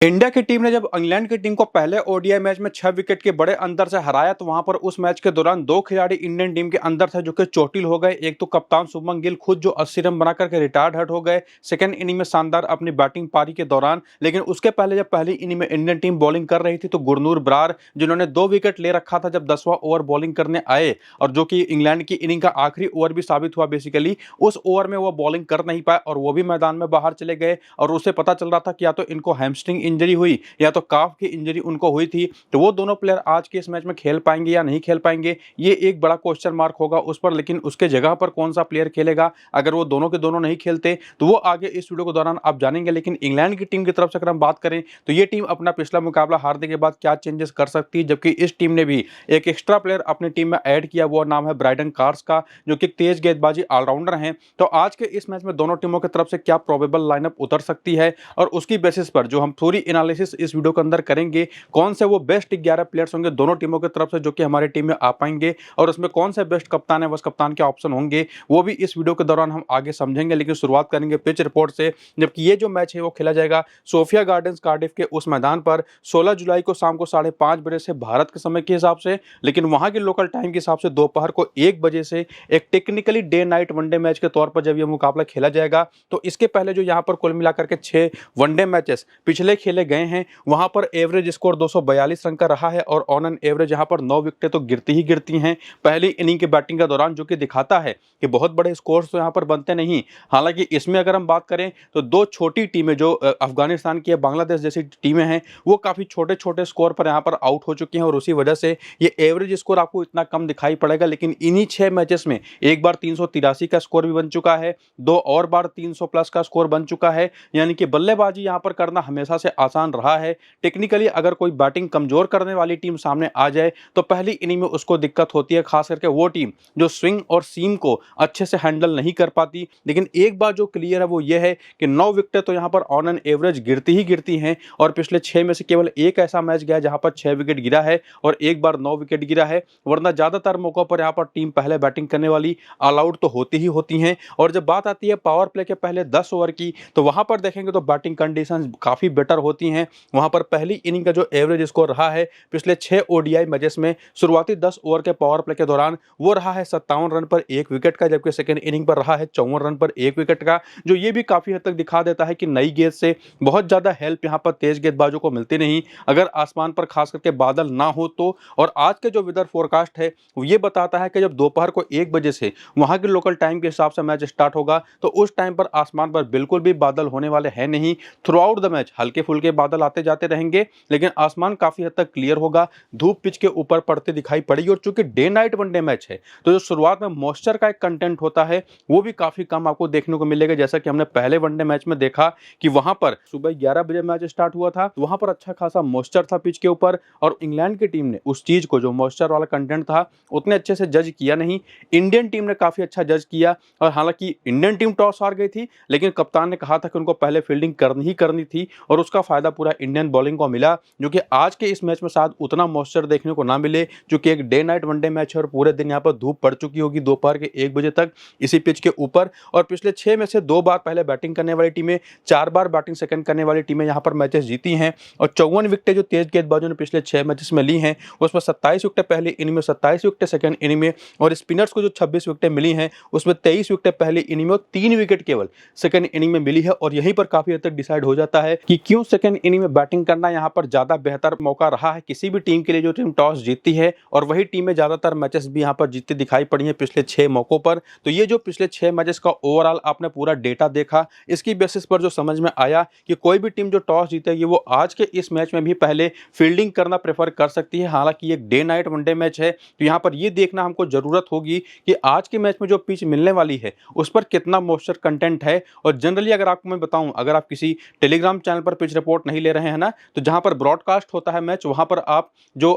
India की team ने जब इंग्लैंड की टीम को पहले ओडीआई मैच में 6 विकेट के बड़े अंतर से हराया तो वहां पर उस मैच के दौरान दो खिलाड़ी इंडियन टीम के अंदर थे जो कि चोटिल हो गए। एक तो कप्तान शुभमन गिल खुद जो 80 रन बनाकर के रिटायर्ड हर्ट हो गए सेकंड इनिंग में शानदार अपनी बैटिंग पारी के दौरान। लेकिन उसके पहले जब पहली इनिंग में इंडियन टीम बॉलिंग कर रही थी तो गुरनूर बरार जिन्होंने 2 विकेट ले रखा था जब 10वां ओवर बॉलिंग करने आए और जो कि इंग्लैंड की इनिंग का आखिरी ओवर भी साबित हुआ बेसिकली, उस ओवर में वो बॉलिंग कर नहीं पाए और वो भी मैदान में बाहर चले गए। और उसे पता चल रहा था कि या तो इनको हैमस्ट्रिंग इंजरी हुई या तो काफ की इंजरी उनको हुई थी। तो वो दोनों प्लेयर आज के इस मैच में खेल पाएंगे या नहीं खेल पाएंगे, ये एक बड़ा क्वेश्चन मार्क होगा उस पर। लेकिन उसके जगह पर कौन सा प्लेयर खेलेगा अगर वो दोनों के दोनों नहीं खेलते तो वो आगे इस वीडियो के दौरान आप जानेंगे। लेकिन इंग्लैंड की टीम की तरफ से अगर हम बात करें तो ये टीम अपना पिछला मुकाबला हारने के बाद क्या चेंजेस कर सकती है, जबकि इस टीम ने भी एक एक्स्ट्रा प्लेयर अपनी टीम में ऐड किया, वो नाम है ब्राइडन कार्स का, जो कि तेज गेंदबाजी ऑलराउंडर हैं। तो आज के इस मैच में दोनों टीमों की तरफ से क्या प्रोबेबल लाइनअप उतर सकती है और उसकी बेसिस पर जो हम पूरी एनालिसिस इस वीडियो के अंदर करेंगे, कौन से वो बेस्ट 11 प्लेयर्स होंगे दोनों टीमों की तरफ से जो कि हमारी टीम में आ पाएंगे और उसमें कौन से बेस्ट कप्तान है, बस कप्तान के ऑप्शन होंगे, वो भी इस वीडियो के दौरान हम आगे समझेंगे। लेकिन शुरुआत करेंगे पिच रिपोर्ट से, जबकि ये जो मैच है वो खेला जाएगा सोफिया गार्डन्स कार्डिफ के उस मैदान पर 16 जुलाई को शाम को 5:30 बजे से भारत के समय के हिसाब से, लेकिन वहां के लोकल टाइम के हिसाब से दोपहर को 1 बजे से एक technically day night one day match के तौर पर जब यह मुकाबला खेला जाएगा। तो इसके पहले जो यहाँ पर कुल मिलाकर के 6 वनडे मैचेस पिछले खेले गए हैं वहां पर एवरेज स्कोर 242 रन का रहा है और ऑन एन एवरेज यहां पर 9 विकेटें तो गिरती ही गिरती हैं पहली इनिंग की बैटिंग के दौरान, जो कि दिखाता है कि बहुत बड़े स्कोर्स तो यहां पर बनते नहीं। हालांकि इसमें अगर हम बात करें तो दो छोटी टीमें जो अफगानिस्तान की या बांग्लादेश जैसी टीमें हैं वो काफी छोटे छोटे स्कोर पर यहां पर आउट हो चुकी हैं और उसी वजह से ये एवरेज स्कोर आपको इतना कम दिखाई पड़ेगा। लेकिन इन्हीं 6 मैचेस में एक बार 383 का स्कोर भी बन चुका है, 2 और बार 300 प्लस का स्कोर बन चुका है, यानी कि बल्लेबाजी यहां पर करना हमेशा से आसान रहा है। टेक्निकली अगर कोई बैटिंग कमजोर करने वाली टीम सामने आ जाए तो पहली इनिंग में उसको दिक्कत होती है, खास करके वो टीम जो स्विंग और सीम को अच्छे से हैंडल नहीं कर पाती। लेकिन एक बात जो क्लियर है वो ये है कि 9 विकेटें तो यहां पर ऑन एन एवरेज गिरती ही गिरती हैं और पिछले 6 में से केवल एक ऐसा मैच गया जहां पर 6 विकेट गिरा है और एक बार 9 विकेट गिरा है, वरना ज्यादातर मौकों पर यहां पर टीम पहले बैटिंग करने वाली ऑल आउट तो होती ही होती हैं। और जब बात आती है पावर प्ले के पहले 10 ओवर की तो वहां पर देखेंगे तो बैटिंग कंडीशंस काफी बेटर होती हैं। वहां पर पहली इनिंग का जो एवरेज स्कोर रहा है पिछले 6 ओडीआई मैचेस में शुरुआती 10 ओवर के पावर प्ले के दौरान वो रहा है 57 रन पर 1 विकेट का, जबकि सेकंड इनिंग पर रहा है 54 रन पर 1 विकेट का, जो ये भी काफी हद तक दिखा देता है कि नई गेंद से बहुत ज्यादा हेल्प यहां पर तेज गेंदबाजों को मिलती नहीं अगर आसमान पर खास करके बादल ना हो तो। और आज के जो वेदर फोरकास्ट है वो ये बताता है कि जब दोपहर को 1 बजे से वहां के लोकल टाइम के हिसाब से मैच स्टार्ट होगा तो उस टाइम पर आसमान पर बिल्कुल भी बादल होने वाले हैं नहीं। थ्रू आउट द मैच हल्के फुल्के बादल आते जाते रहेंगे लेकिन आसमान काफी हद तक क्लियर होगा, धूप पिच के ऊपर पड़ते दिखाई पड़ेगी। और चूंकि डे नाइट वनडे मैच है तो जो शुरुआत में मॉइस्चर का एक कंटेंट होता है वो भी काफी कम आपको देखने को मिलेगा, जैसा कि हमने पहले वनडे मैच में देखा कि वहां पर सुबह 11 बजे मैच स्टार्ट हुआ था, वहां पर अच्छा खासा मॉइस्चर था पिच के ऊपर और इंग्लैंड की टीम ने उस चीज को जो मॉइस्चर वाला कंटेंट था उतने अच्छे से जज किया नहीं। इंडियन टीम ने काफी अच्छा जज किया और हालांकि इंडियन टीम टॉस हार गई थी लेकिन कप्तान ने कहा था कि उनको पहले फील्डिंग करनी ही करनी थी और उसका फायदा पूरा इंडियन बॉलिंग को मिला, जो कि आज के इस मैच में शायद उतना मॉइस्चर देखने को ना मिले क्योंकि एक डे नाइट वनडे मैच है और पूरे दिन यहाँ पर धूप पड़ चुकी होगी दोपहर के 1 बजे तक इसी पिच के ऊपर। और पिछले 6 में से 2 बार पहले बैटिंग करने वाली टीमें, 4 बार बैटिंग सेकंड करने वाली टीमें यहाँ पर मैचेस जीती हैं और 54 विकेटें जो तेज गेंदबाजों ने पिछले 6 मैचेस में ली हैं उसमें 27 विकेटें पहली इनिंग में, 27 विकेटें सेकंड इनिंग में और स्पिनर्स को जो 26 विकेटें मिली हैं उसमें 23 विकेटें पहली इनिंग में और 3 विकेट केवल सेकंड इनिंग में मिली है। और यहीं पर काफी हद तक डिसाइड हो जाता है कि क्यों सेकंड इनिंग में बैटिंग करना यहाँ पर ज्यादा बेहतर मौका रहा है किसी भी टीम के लिए जो टीम टॉस जीतती है, और वही टीमें ज्यादातर मैचेस भी यहाँ पर जीतती दिखाई पड़ी हैं पिछले 6 मौकों पर। तो ये जो पिछले 6 मैचेस का ओवरऑल आपने पूरा डेटा देखा, इसकी बेसिस पर जो समझ में आया कि कोई भी टीम जो टॉस जीतेगी वो आज के इस मैच में भी पहले फील्डिंग करना प्रेफर कर सकती है। हालांकि एक डे नाइट वनडे मैच है तो यहाँ पर ये देखना हमको जरूरत होगी कि आज के मैच में जो पिच मिलने वाली है उस पर कितना मॉइस्चर कंटेंट है। और जनरली अगर आपको मैं बताऊं, अगर आप किसी टेलीग्राम चैनल पर पिच रिपोर्ट नहीं ले रहे हैं ना, तो जहां पर ब्रॉडकास्ट होता है मैच वहां पर आप जो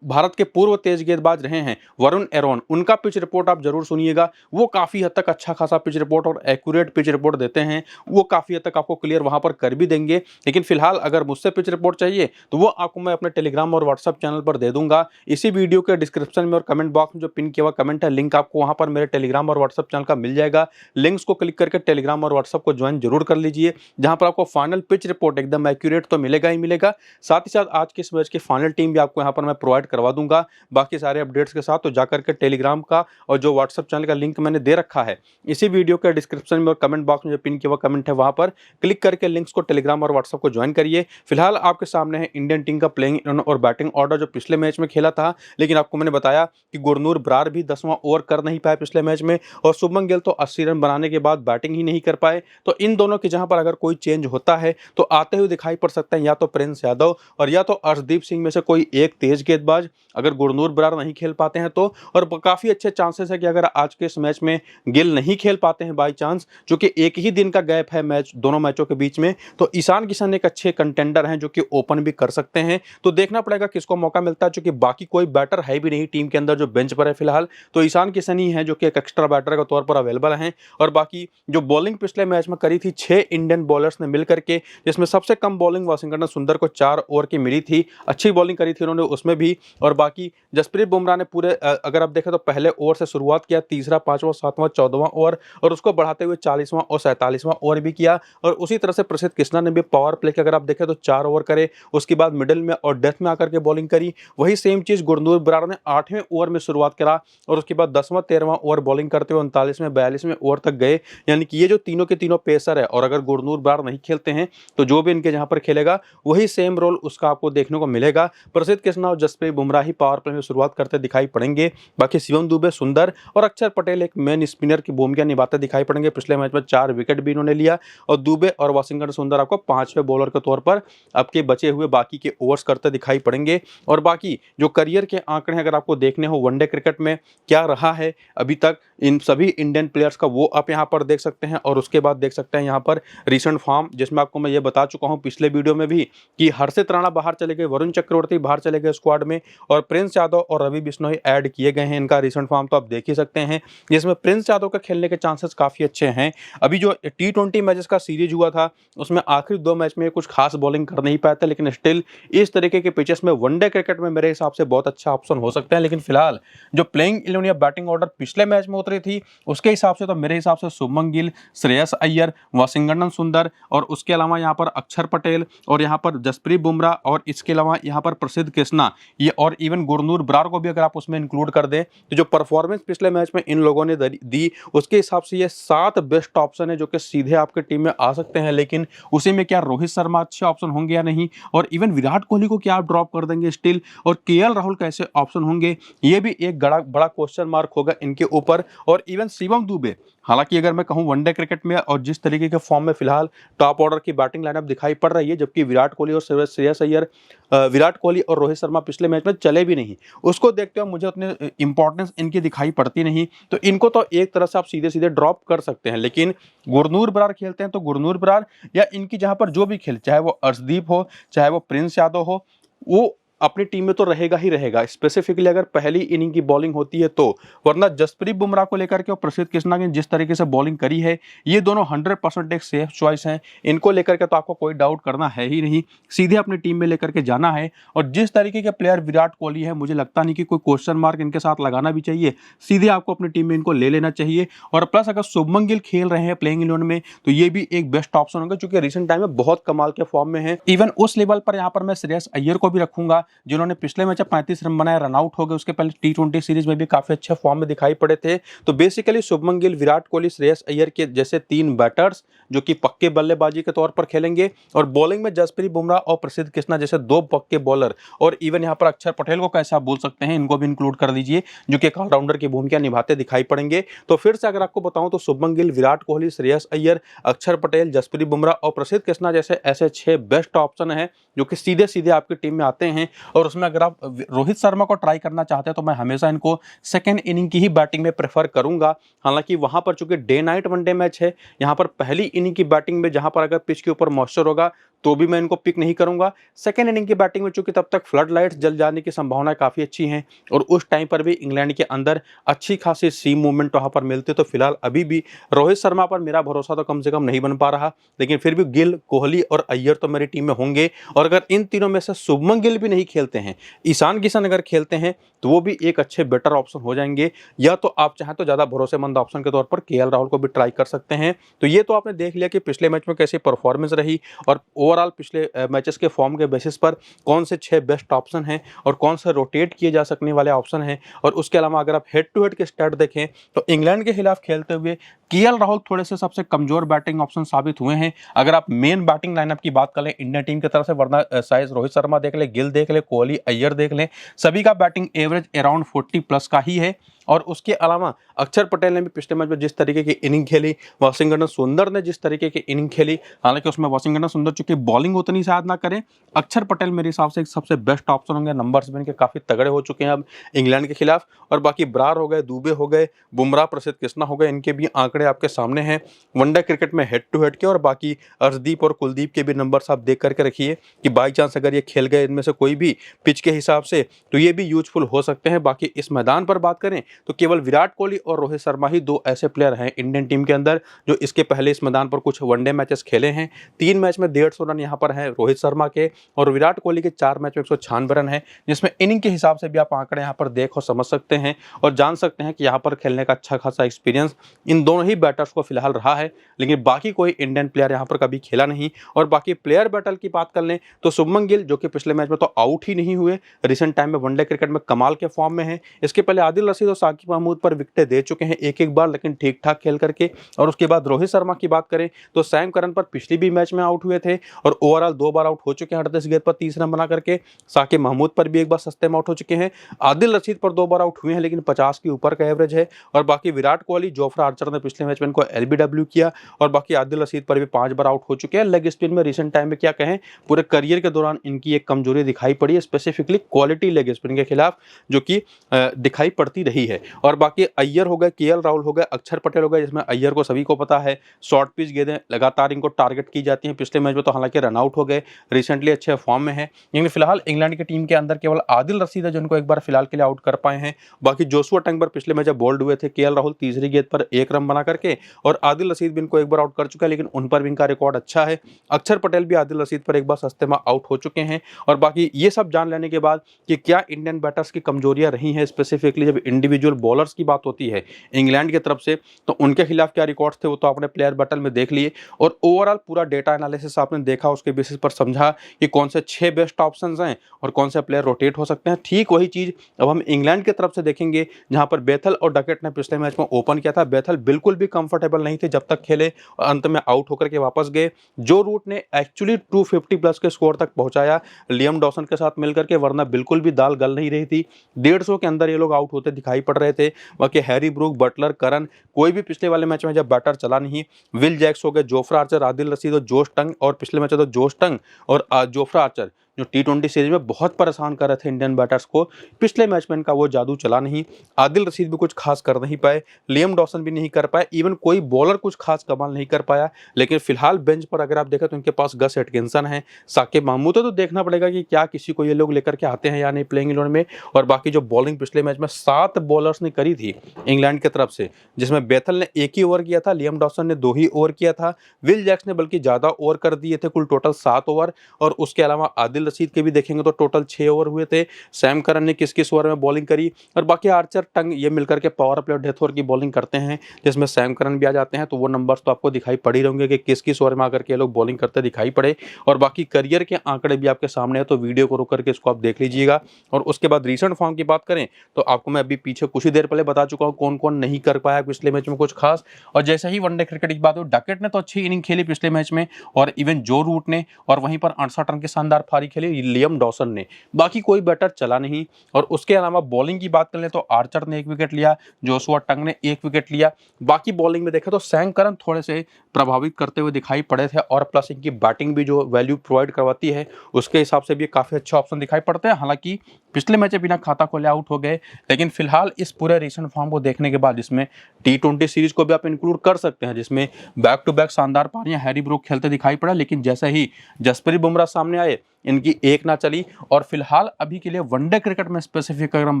भारत के पूर्व तेज गेंदबाज रहे हैं वरुण एरोन, उनका पिच रिपोर्ट आप जरूर सुनिएगा। वो काफी हद तक अच्छा खासा पिच रिपोर्ट और एक्यूरेट पिच रिपोर्ट देते हैं, वो काफी हद तक आपको क्लियर वहां पर कर भी देंगे। लेकिन फिलहाल अगर मुझसे पिच रिपोर्ट चाहिए तो वो आपको मैं अपने टेलीग्राम और व्हाट्सएप चैनल पर दे दूंगा। इसी वीडियो के डिस्क्रिप्शन में और कमेंट बॉक्स में जो पिन किया हुआ कमेंट है, लिंक आपको वहां पर मेरे टेलीग्राम और व्हाट्सएप चैनल का मिल जाएगा। लिंक्स को क्लिक करके टेलीग्राम और व्हाट्सएप को ज्वाइन जरूर कर लीजिए, जहां पर आपको फाइनल पिच रिपोर्ट एकदम एकदम एक्यूरेट तो मिलेगा ही मिलेगा। साथ ही साथ आज के इस मैच की फाइनल टीम भी आपको यहाँ पर मैं प्रोवाइड करवा दूंगा बाकी सारे अपडेट्स के साथ। तो जाकर के टेलीग्राम का और जो व्हाट्सएप चैनल का लिंक मैंने दे रखा है इसी वीडियो के डिस्क्रिप्शन में और कमेंट बॉक्स में जो पिन किया हुआ कमेंट है वहां पर क्लिक करके लिंक्स को टेलीग्राम और व्हाट्सएप को ज्वाइन करिए। फिलहाल आपके सामने है इंडियन टीम का प्लेइंग और बैटिंग ऑर्डर जो पिछले मैच में खेला था, लेकिन आपको मैंने बताया कि गुरनूर बरार भी 10वां ओवर कर नहीं पाए पिछले मैच में और शुभमन गिल तो 80 रन बनाने के बाद बैटिंग ही नहीं कर पाए। तो इन दोनों के जहां पर अगर कोई चेंज होता है तो आते हुए दिखाई पड़ सकते हैं या तो प्रिंस यादव और या तो अर्शदीप सिंह में से कोई एक तेज गेंदबाज, अगर गुरनूर बरार नहीं खेल पाते हैं तो। और काफी अच्छे चांसेस है कि अगर आज के इस मैच में गिल नहीं खेल पाते हैं बाई चांस, जो कि एक ही दिन का गैप है मैच दोनों मैचों के बीच में, तो ईशान किशन एक अच्छे कंटेंडर हैं जो कि ओपन भी कर सकते हैं। तो देखना पड़ेगा किसको मौका मिलता है, क्योंकि बाकी कोई बैटर है भी नहीं टीम के अंदर जो बेंच पर है फिलहाल। तो ईशान किशन ही है जो कि एक एक्स्ट्रा बैटर के तौर पर अवेलेबल हैं। और बाकी जो बॉलिंग पिछले मैच में करी थी 6 इंडियन बॉलर्स ने मिलकर के, जिसमें सबसे कम बॉलिंग वाशिंगटन सुंदर को 4 ओवर की मिली थी, अच्छी बॉलिंग करी थी उन्होंने उसमें भी। और बाकी जसप्रीत बुमराह ने पूरे अगर आप देखें तो पहले ओवर से शुरुआत किया, तीसरा, 5वां, 7वां, 14वां ओवर और उसको बढ़ाते हुए 40वां और 47वां ओवर भी किया। और उसी तरह से प्रसिद्ध कृष्णा ने भी पावर प्ले के अगर आप देखें तो 4 ओवर करे, उसके बाद मिडिल में और डेथ में आकर के बॉलिंग करी। वही सेम चीज गुरनूर बरार ने 8वें ओवर में शुरुआत करा और उसके बाद 10वां 13वां ओवर बॉलिंग करते हुए 39वें 42वें ओवर तक गए। यानी कि ये जो तीनों के तीनों पेसर है और अगर गुरनूर बरार नहीं खेलते हैं तो जो भी इनके जहां पर खेलेगा वही सेम रोल उसका आपको देखने को मिलेगा। प्रसिद्ध कृष्णा और जसप्रीत बुमराह ही पावर प्ले में शुरुआत करते दिखाई पड़ेंगे। बाकी शिवम दुबे, सुंदर और अक्षर पटेल एक मेन स्पिनर की भूमिका निभाते दिखाई पड़ेंगे। पिछले मैच में 4 विकेट भी इन्होंने लिया और दुबे और वाशिंगटन सुंदर आपको 5वें बॉलर के तौर पर आपके बचे हुए बाकी के ओवर्स करते दिखाई पड़ेंगे। और बाकी जो करियर के आंकड़े अगर आपको देखने हो वनडे क्रिकेट में क्या रहा है अभी तक इन सभी इंडियन प्लेयर्स का, वो आप यहां पर देख सकते हैं। और उसके बाद देख सकते हैं यहां पर रीसेंट फॉर्म, जिसमें आपको मैं ये बता चुका हूं पिछले वीडियो में भी कि हर्षित राणा बाहर चले गए, वरुण चक्रवर्ती बाहर चले गए स्क्वाड में और प्रिंस यादव और रवि बिश्नोई ऐड किए गए हैं। इनका रीसेंट फॉर्म तो आप देख ही सकते हैं, जिसमें प्रिंस यादव का खेलने के चांसेस काफी अच्छे हैं। अभी जो T20 मैचेस का सीरीज हुआ था उसमें आखिरी 2 मैच में कुछ खास बॉलिंग कर नहीं पाया था, लेकिन स्टिल इस तरीके के पिचेस में वनडे क्रिकेट में मेरे हिसाब से बहुत अच्छा ऑप्शन हो सकता है। लेकिन फिलहाल जो प्लेइंग 11 या बैटिंग ऑर्डर पिछले मैच में उतरी थी उसके हिसाब से तो मेरे हिसाब से शुभमन गिल, श्रेयस अय्यर, वाशिंगटन सुंदर और उसके अलावा यहाँ पर अक्षर पटेल और यहाँ पर जसप्रीत बुमराह और इसके अलावा यहाँ पर प्रसिद्ध कृष्णा ये और इवन गुरनूर बरार को भी अगर आप उसमें इंक्लूड कर दें तो जो परफॉर्मेंस पिछले मैच में इन लोगों ने दी उसके हिसाब से ये 7 बेस्ट ऑप्शन है जो कि सीधे आपके टीम में आ सकते हैं। लेकिन उसी में क्या रोहित शर्मा अच्छे ऑप्शन होंगे या नहीं, और इवन विराट कोहली को क्या आप ड्रॉप कर देंगे स्टिल, और केएल राहुल कैसे ऑप्शन होंगे, ये भी एक बड़ा क्वेश्चन मार्क होगा इनके ऊपर। और इवन शिवम दुबे, हालांकि अगर मैं कहूं वनडे क्रिकेट में और जिस तरीके के फॉर्म में फिलहाल टॉप ऑर्डर की बैटिंग लाइनअप दिखाई पड़ रही है, जबकि विराट कोहली और श्रेयस अय्यर, विराट कोहली और रोहित शर्मा पिछले मैच में चले भी नहीं, उसको देखते हुए मुझे उतने इंपॉर्टेंस इनकी दिखाई पड़ती नहीं। तो इनको तो एक तरह से आप सीधे सीधे ड्रॉप कर सकते हैं। लेकिन गुरनूर बरार खेलते हैं तो गुरनूर बरार या इनकी जहां पर जो भी खेले, चाहे वो अर्शदीप हो चाहे वो प्रिंस यादव हो, वो अपनी टीम में तो रहेगा ही रहेगा, स्पेसिफिकली अगर पहली इनिंग की बॉलिंग होती है तो। वरना जसप्रीत बुमराह को लेकर के और प्रसिद्ध कृष्णा ने जिस तरीके से बॉलिंग करी है, ये दोनों 100% एक सेफ चॉइस हैं। इनको लेकर के तो आपको कोई डाउट करना है ही नहीं, सीधे अपनी टीम में लेकर के जाना है। और जिस तरीके के प्लेयर विराट कोहली है, मुझे लगता नहीं कि कोई क्वेश्चन मार्क इनके साथ लगाना भी चाहिए, सीधे आपको अपनी टीम में इनको ले लेना चाहिए। और प्लस अगर शुभमन गिल खेल रहे हैं प्लेइंग 11 में तो ये भी एक बेस्ट ऑप्शन होगा, क्योंकि रिसेंट टाइम में बहुत कमाल के फॉर्म में है। इवन उस लेवल पर यहाँ पर मैं श्रेयस अय्यर को भी रखूंगा, जिन्होंने पिछले मैच 35 रन बनाए, रन आउट हो गए, उसके पहले T20 सीरीज में भी काफी अच्छे फॉर्म में दिखाई पड़े थे। तो बेसिकली शुभमन गिल, विराट कोहली, श्रेयस अय्यर के जैसे 3 बैटर्स जो कि पक्के बल्लेबाजी के तौर पर खेलेंगे, और बॉलिंग में जसप्रीत बुमराह और प्रसिद्ध कृष्णा जैसे 2 पक्के बॉलर, और इवन यहाँ पर अक्षर पटेल को कैसे आप बोल सकते हैं, इनको भी इंक्लूड कर दीजिए, जो कि एक ऑलराउंडर की भूमिका निभाते दिखाई पड़ेंगे। तो फिर से अगर आपको बताऊं तो शुभमन गिल, विराट कोहली, श्रेयस अय्यर, अक्षर पटेल, जसप्रीत बुमराह और प्रसिद्ध कृष्णा जैसे ऐसे 6 बेस्ट ऑप्शन है जो कि सीधे सीधे आपकी टीम में आते हैं। और उसमें अगर आप रोहित शर्मा को ट्राई करना चाहते हैं तो मैं हमेशा इनको सेकंड इनिंग की ही बैटिंग में प्रेफर करूंगा। हालांकि वहां पर चूंकि डे नाइट वनडे मैच है, यहां पर पहली इनिंग की बैटिंग में जहां पर अगर पिच के ऊपर मॉइस्चर होगा तो भी मैं इनको पिक नहीं करूंगा। सेकंड इनिंग की बैटिंग में चूंकि तब तक फ्लड लाइट्स जल जाने की संभावना काफी अच्छी है, और उस टाइम पर भी इंग्लैंड के अंदर अच्छी खासी सीम मूवमेंट वहां पर मिलते। तो फिलहाल अभी भी रोहित शर्मा पर मेरा भरोसा तो कम से कम नहीं बन पा रहा, लेकिन फिर भी गिल, कोहली और अय्यर तो मेरी टीम में होंगे। और अगर इन तीनों में से शुभमन गिल भी नहीं खेलते हैं, ईशान किशन अगर खेलते हैं तो वो भी एक अच्छे बेटर ऑप्शन हो जाएंगे। या तो आप चाहें तो ज्यादा भरोसेमंद ऑप्शन के तौर पर केएल राहुल को भी ट्राई कर सकते हैं। तो ये तो आपने देख लिया कि पिछले मैच में कैसी परफॉर्मेंस रही, और ओवरऑल पिछले मैचेस के फॉर्म के बेसिस पर कौन से 6 बेस्ट ऑप्शन हैं और कौन से रोटेट किए जा सकने वाले ऑप्शन हैं। और उसके अलावा अगर आप हेड टू हेड के स्टैट देखें तो इंग्लैंड के खिलाफ खेलते हुए केएल राहुल थोड़े से सबसे कमजोर बैटिंग ऑप्शन साबित हुए हैं। अगर आप मेन बैटिंग लाइनअप की बात करें इंडियन टीम की तरफ से, वरना साइज रोहित शर्मा देख ले, गिल देख ले, कोहली, अय्यर देख ले, सभी का बैटिंग एवरेज अराउंड 40 प्लस का ही है। और उसके अलावा अक्षर पटेल ने भी पिछले मैच में जिस तरीके की इनिंग खेली, वाशिंगटन सुंदर ने जिस तरीके की इनिंग खेली, हालांकि उसमें वाशिंगटन सुंदर चूंकि बॉलिंग उतनी शायद ना करें, अक्षर पटेल मेरे हिसाब से एक सबसे बेस्ट ऑप्शन होंगे। नंबर्स भी इनके काफी तगड़े हो चुके हैं अब इंग्लैंड के खिलाफ। और बाकी ब्रार हो गए, दुबे हो गए, बुमराह, प्रसिद्ध कृष्णा हो गए, इनके भी आंकड़े आपके सामने हैं वनडे क्रिकेट में हेड टू हेड के। और बाकी अर्शदीप और कुलदीप के भी नंबर्स आप देख करके रखिए कि बाई चांस अगर ये खेल गए इनमें से कोई भी पिच के हिसाब से तो ये भी यूजफुल हो सकते हैं। बाकी इस मैदान पर बात करें तो केवल विराट कोहली और रोहित शर्मा ही 2 ऐसे प्लेयर हैं इंडियन टीम के अंदर जो इसके पहले इस मैदान पर कुछ वनडे मैचेस खेले हैं। 3 मैच में 150 रन यहाँ पर हैं रोहित शर्मा के, और विराट कोहली के 4 मैच में 196 रन है, जिसमें इनिंग के हिसाब से भी आप आंकड़े यहाँ पर देख और समझ सकते हैं और जान सकते हैं कि यहाँ पर खेलने का अच्छा खासा एक्सपीरियंस इन दोनों ही बैटर्स को फिलहाल रहा है। लेकिन बाकी कोई इंडियन प्लेयर यहाँ पर कभी खेला नहीं। और बाकी प्लेयर बैटल की बात कर लें तो शुभमन गिल जो कि पिछले मैच में तो आउट ही नहीं हुए, रिसेंट टाइम में वनडे क्रिकेट में कमाल के फॉर्म में है। इसके पहले आदिल रशीद और साकिब महमूद पर विकेटें दे चुके हैं एक एक बार, लेकिन ठीक ठाक खेल करके। और उसके बाद रोहित शर्मा की बात करें तो सैम करन पर पिछली भी मैच में आउट हुए थे और ओवरऑल 2 बार आउट हो चुके हैं 38 गेंद पर 30 रन बना करके। साकिब महमूद पर भी एक बार सस्ते में आउट हो चुके हैं। आदिल रशीद पर 2 बार आउट हुए हैं लेकिन 50 के ऊपर का एवरेज है। और बाकी विराट कोहली, जोफ्रा आर्चर ने पिछले मैच में इनको एलबीडब्ल्यू किया। और बाकी आदिल रशीद पर भी 5 बार आउट हो चुके हैं। लेग स्पिन में रिसेंट टाइम में क्या कहें, पूरे करियर के दौरान इनकी एक कमजोरी दिखाई पड़ी है, स्पेसिफिकली क्वालिटी लेग स्पिन के खिलाफ जो कि दिखाई पड़ती रही है। और बाकी अय्यर हो गए, केएल राहुल हो गए, अक्षर पटेल हो गए, जिसमें अय्यर को सभी को पता है शॉर्ट पिच गेंदें लगातार इनको टारगेट की जाती हैं। पिछले मैच में तो हालांकि रनआउट हो गए, रिसेंटली अच्छे फॉर्म में है। लेकिन फिलहाल इंग्लैंड की टीम के अंदर केवल आदिल रशीद है जिनको एक बार फिलहाल के लिए आउट कर पाए हैं। बाकी जोशुआ टंगर पिछले मैच बोल्ड हुए थे, केएल राहुल तीसरी गेंद पर 1 रन बना करके, और आदिल रशीद भी इनको एक बार आउट कर चुका है लेकिन उन पर भी इनका रिकॉर्ड अच्छा है। अक्षर पटेल भी आदिल रशीद पर एक बार सस्ते में आउट हो चुके हैं। और बाकी ये सब जान लेने के बाद कि क्या इंडियन बैटर्स की कमजोरियां रही हैं, स्पेसिफिकली जब इंडिविजुअल बॉलर्स की बात होती है इंग्लैंड की तरफ से, तो उनके खिलाफ क्या रिकॉर्ड्स थे वो तो आपने प्लेयर बैटल में देख लिए। और ओवरऑल पूरा डेटा एनालिसिस आपने देखा, उसके बेसिस पर समझा कि कौन से 6 बेस्ट ऑप्शंस हैं और कौन से प्लेयर रोटेट हो सकते हैं। ठीक वही चीज अब हम इंग्लैंड की तरफ से देखेंगे जहां पर बेथल और डकेट ने पिछले मैच में ओपन किया था। बेथल बिल्कुल भी कंफर्टेबल नहीं थे जब तक खेले और अंत में आउट होकर के वापस गए। जो रूट ने एक्चुअली 250 प्लस के स्कोर तक पहुंचाया लियम डॉसन के साथ मिलकर के, वरना बिल्कुल भी दाल गल नहीं रही थी। 150 के अंदर ये लोग आउट होते दिखाई पड़ रहे थे। बाकी हैरी ब्रूक, बटलर, करन, कोई भी पिछले वाले मैच में जब बैटर चला नहीं। विल जैक्स हो गए, जोफ्रा आर्चर, आदिल रशीद और जोश टंग, और पिछले मैच में तो जोश टंग और जोफ्रा आर्चर जो T20 सीरीज में बहुत परेशान कर रहे थे इंडियन बैटर्स को, पिछले मैच में इनका वो जादू चला नहीं। आदिल रशीद भी कुछ खास कर नहीं पाए, लियम डॉसन भी नहीं कर पाए, इवन कोई बॉलर कुछ खास कमाल नहीं कर पाया। लेकिन फिलहाल बेंच पर अगर आप देखें तो इनके पास गस एटकिंसन है, साकिब महमूद है, तो देखना पड़ेगा कि क्या किसी को ये लोग लेकर के आते हैं या नहीं प्लेइंग इलेवन में। और बाकी जो बॉलिंग पिछले मैच में 7 बॉलर्स ने करी थी इंग्लैंड की तरफ से, जिसमें बेथल ने 1 ही ओवर किया था, लियम डॉसन ने 2 ही ओवर किया था, विल जैक्स ने बल्कि ज्यादा ओवर कर दिए थे, कुल टोटल 7 ओवर। और उसके अलावा आदिल रशीद के भी देखेंगे तो टोटल 6 ओवर हुए थे। सैम करन ने किस किस ओवर में बॉलिंग करी, और बाकी आर्चर, टंग ये मिलकर के पावर प्ले और डेथ ओवर की बॉलिंग करते हैं, जिसमें सैम करन भी आ जाते हैं। तो वो नंबर्स तो आपको दिखाई पड़ ही रहेंगे कि किस किस ओवर में आकर के लोग बॉलिंग करते दिखाई पड़े। और बाकी करियर के आंकड़े भी आपके सामने है, तो वीडियो को रुक करके इसको आप देख लीजिएगा। और उसके बाद रीसेंट फॉर्म की बात करें तो आपको मैं अभी पीछे कुछ ही देर पहले बता चुका हूं कौन कौन नहीं कर पाया पिछले मैच में कुछ खास। और जैसे ही वनडे क्रिकेट की बात हो, डकेट ने तो अच्छी इनिंग खेली पिछले मैच में, और इवन जो रूट ने, और वहीं पर 68 रन की शानदार पारी खेली लियम डॉसन ने। बाकी कोई बैटर चला नहीं। और उसके अलावा बॉलिंग की बात कर ले तो आर्चर ने 1 विकेट लिया, जोशुआ टंग ने 1 विकेट लिया। बाकी बॉलिंग में देखें तो सैम करन थोड़े से प्रभावित करते हुए दिखाई पड़े थे, और प्लस इनकी बैटिंग भी जो वैल्यू प्रोवाइड करवाती है उसके हिसाब से भी काफी अच्छे ऑप्शन दिखाई पड़ते हैं। हालांकि पिछले मैच बिना खाता खोले आउट हो गए, लेकिन फिलहाल इस पूरे रीसेंट फॉर्म को देखने के बाद जिसमें T20 सीरीज को भी आप इंक्लूड कर सकते हैं, जिसमें बैक टू बैक शानदार पारियां हैरी ब्रूक खेलते दिखाई पड़ा, लेकिन जैसे ही जसप्रीत बुमराह सामने आए इनकी एक ना चली। और फिलहाल अभी के लिए वनडे क्रिकेट में स्पेसिफिक अगर हम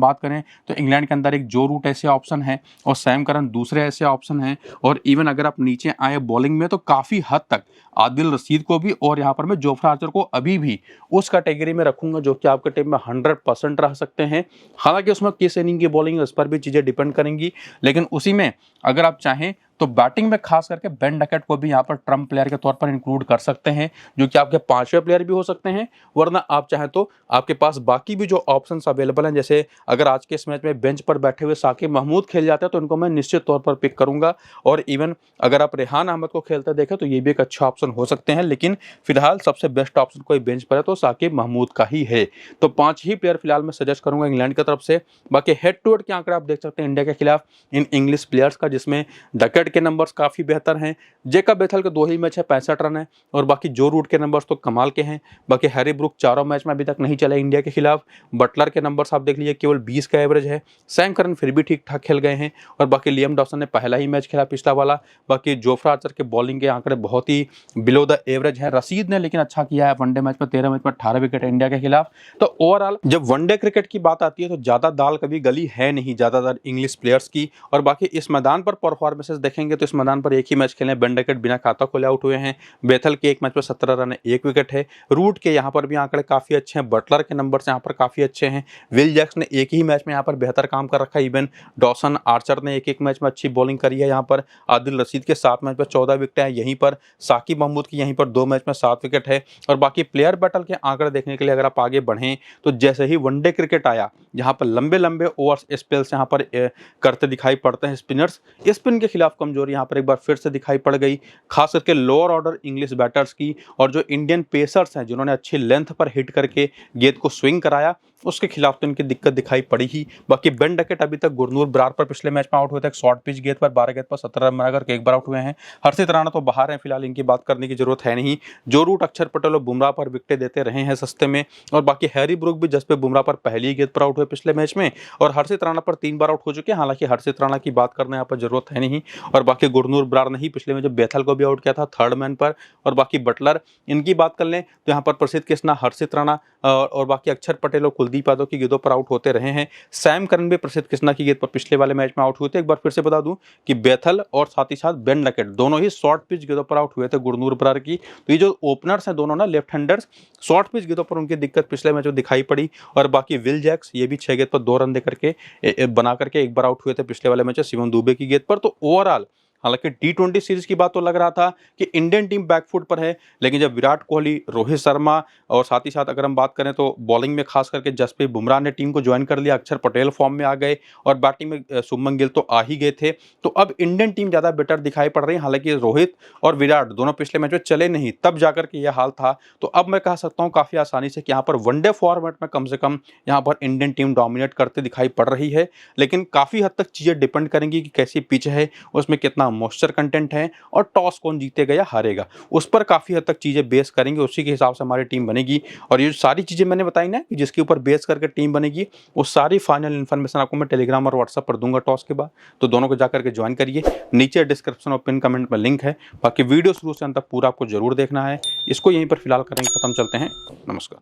बात करें तो इंग्लैंड के अंदर एक जो रूट ऐसे ऑप्शन है और सैम करन दूसरे ऐसे ऑप्शन हैं। और इवन अगर आप नीचे आए बॉलिंग में तो काफी हद तक आदिल रशीद को भी, और यहाँ पर मैं जोफ्रा आर्चर को अभी भी उस कैटेगरी में रखूंगा जो कि आपके टीम में 100% रह सकते हैं। हालांकि उसमें किस इनिंग की बॉलिंग है उस पर भी चीजें डिपेंड करेंगी, लेकिन उसी में अगर आप चाहें तो बैटिंग में खास करके बेन डकेट को भी यहाँ पर ट्रम्प प्लेयर के तौर पर इंक्लूड कर सकते हैं, जो कि आपके 5वें प्लेयर भी हो सकते हैं, वरना आप चाहें तो आपके पास बाकी भी जो ऑप्शंस अवेलेबल हैं, जैसे अगर आज के इस मैच में बेंच पर बैठे हुए साकिब महमूद खेल जाते हैं तो इनको मैं निश्चित तौर पर पिक करूंगा। और इवन अगर आप रेहान अहमद को खेलते देखें तो ये भी एक अच्छा ऑप्शन हो सकते हैं, लेकिन फिलहाल सबसे बेस्ट ऑप्शन कोई बेंच पर है तो साकिब महमूद का ही है। तो 5 ही प्लेयर फिलहाल मैं सजेस्ट करूंगा इंग्लैंड की तरफ से। बाकी हेड टू हेड के आंकड़े आप देख सकते हैं इंडिया के खिलाफ इन इंग्लिश प्लेयर्स का, जिसमें डकेट के नंबर्स काफी बेहतर हैं, जेकब बेथल के 2 ही मैच है 65 रन है, और बाकी जो रूट के नंबर्स तो कमाल के हैं। बाकी हैरी ब्रूक चारों मैच में अभी तक नहीं चले इंडिया के खिलाफ। बटलर के नंबर्स आप देख लीजिए केवल 20 का एवरेज है। सैम करन फिर भी ठीक ठाक खेल गए हैं, और बाकी लियम डॉसन ने पहला ही मैच खेला पिछला वाला। बाकी जोफ्रा आर्चर के बॉलिंग के आंकड़े बहुत ही बिलो द एवरेज है। रशीद ने लेकिन अच्छा किया है वनडे मैच में, 13 मैच में 18 विकेट इंडिया के खिलाफ। तो ओवरऑल जब वनडे क्रिकेट की बात आती है तो ज्यादा दाल कभी गली है नहीं ज्यादातर इंग्लिश प्लेयर्स की। और बाकी इस मैदान पर परफॉर्मेंसेस देखेंगे तो इस मैदान पर एक ही मैच खेले बेन डकेट बिना खाता खोले आउट हुए हैं। बेथल के एक मैच में 17 रन 1 विकेट है। रूट के यहाँ पर भी आंकड़े काफी अच्छे हैं, बटलर के नंबर्स यहाँ पर काफी अच्छे हैं। विल जैक्स ने एक ही मैच में यहाँ पर बेहतर काम कर रखा है। इवन डॉसन आर्चर ने एक मैच में अच्छी बॉलिंग करी है। यहाँ पर आदिल रशीद के 7 मैच में 14 विकेट है। यहीं पर साकिब महमूद की यहीं पर 2 मैच में 7 विकेट है। और बाकी प्लेयर बैटल के आंकड़े देखने के लिए अगर आप आगे बढ़ें तो जैसे ही वनडे क्रिकेट आया, जहां पर लंबे लंबे ओवर्स स्पेल्स यहां पर करते दिखाई पड़ते हैं स्पिनर्स, स्पिन के खिलाफ कमजोरी यहां पर एक बार फिर से दिखाई पड़ गई, खास करके लोअर ऑर्डर इंग्लिश बैटर्स की। और जो इंडियन पेसर्स हैं जिन्होंने अच्छी लेंथ पर हिट करके गेंद को स्विंग कराया, उसके खिलाफ तो इनकी दिक्कत दिखाई पड़ी ही। बाकी बेन डकेट अभी तक गुरनूर बरार पर पिछले मैच में आउट हुए थे, एक शॉर्ट पिच गेंद पर 12 गेंद पर 17 रन बनाकर एक बार आउट हुए हैं। हर्षित राणा तो बाहर हैं फिलहाल, इनकी बात करने की जरूरत है नहीं। जो रूट अक्षर पटेल और बुमराह पर विकेट देते रहे हैं सस्ते में। और बाकी हैरी ब्रूक भी जसप्रीत बुमराह पर पहली गेंद पर आउट हुए पिछले मैच में, और हर्षित राणा पर 3 बार आउट हो चुके हैं। हालांकि हर्षित राणा की बात करने यहाँ पर जरूरत है नहीं। और बाकी गुरनूर बरार ने ही पिछले में जब बेथल को भी आउट किया था 3rd मैन पर। और बाकी बटलर, इनकी बात कर लें तो यहाँ पर प्रसिद्ध कृष्णा, हर्षित राणा और बाकी अक्षर पटेल और कुलदीप यादव की गेंदों पर आउट होते रहे हैं। सैम करन भी प्रसिद्ध कृष्णा की गेंद पर पिछले वाले मैच में आउट हुए थे। एक बार फिर से बता दूं कि बेथल और साथ ही साथ बेन डकेट दोनों ही शॉर्ट पिच गेंदों पर आउट हुए थे गुरनूर बरार की। तो ये जो ओपनर्स हैं दोनों ना लेफ्ट हैंडर्स, शॉर्ट पिच गेंदों पर उनकी दिक्कत पिछले मैच में दिखाई पड़ी। और बाकी विल जैक्स ये भी 6 गेंद पर 2 रन देकर के बना करके एक बार आउट हुए थे पिछले वाले मैच में शिवम दुबे की गेंद पर। तो ओवरऑल हालांकि T20 सीरीज की बात तो लग रहा था कि इंडियन टीम बैकफुट पर है, लेकिन जब विराट कोहली, रोहित शर्मा और साथ ही साथ अगर हम बात करें तो बॉलिंग में खास करके जसप्रीत बुमराह ने टीम को ज्वाइन कर लिया, अक्षर पटेल फॉर्म में आ गए, और बैटिंग में शुभमन गिल तो आ ही गए थे, तो अब इंडियन टीम ज़्यादा बेटर दिखाई पड़ रही है। हालांकि रोहित और विराट दोनों पिछले मैच में चले नहीं, तब जाकर के यह हाल था। तो अब मैं कह सकता हूँ काफ़ी आसानी से कि यहाँ पर वनडे फॉर्मेट में कम से कम यहाँ पर इंडियन टीम डोमिनेट करते दिखाई पड़ रही है। लेकिन काफ़ी हद तक चीज़ें डिपेंड करेंगी कि कैसी पिच है, उसमें कितना मॉइस्चर कंटेंट है, और टॉस कौन जीतेगा या हारेगा, उस पर काफी हद तक चीजें बेस करेंगे। उसी के हिसाब से हमारी टीम बनेगी। और ये सारी चीजें मैंने बताई ना कि जिसके ऊपर बेस करके टीम बनेगी, वो सारी फाइनल इन्फॉर्मेशन आपको मैं टेलीग्राम और व्हाट्सएप पर दूंगा टॉस के बाद। तो दोनों को जाकर के ज्वाइन करिए, नीचे डिस्क्रिप्शन और पिन कमेंट में लिंक है। बाकी वीडियो शुरू से अंत तक पूरा आपको जरूर देखना है। इसको यहीं पर फिलहाल करेंगे खत्म, चलते हैं, नमस्कार।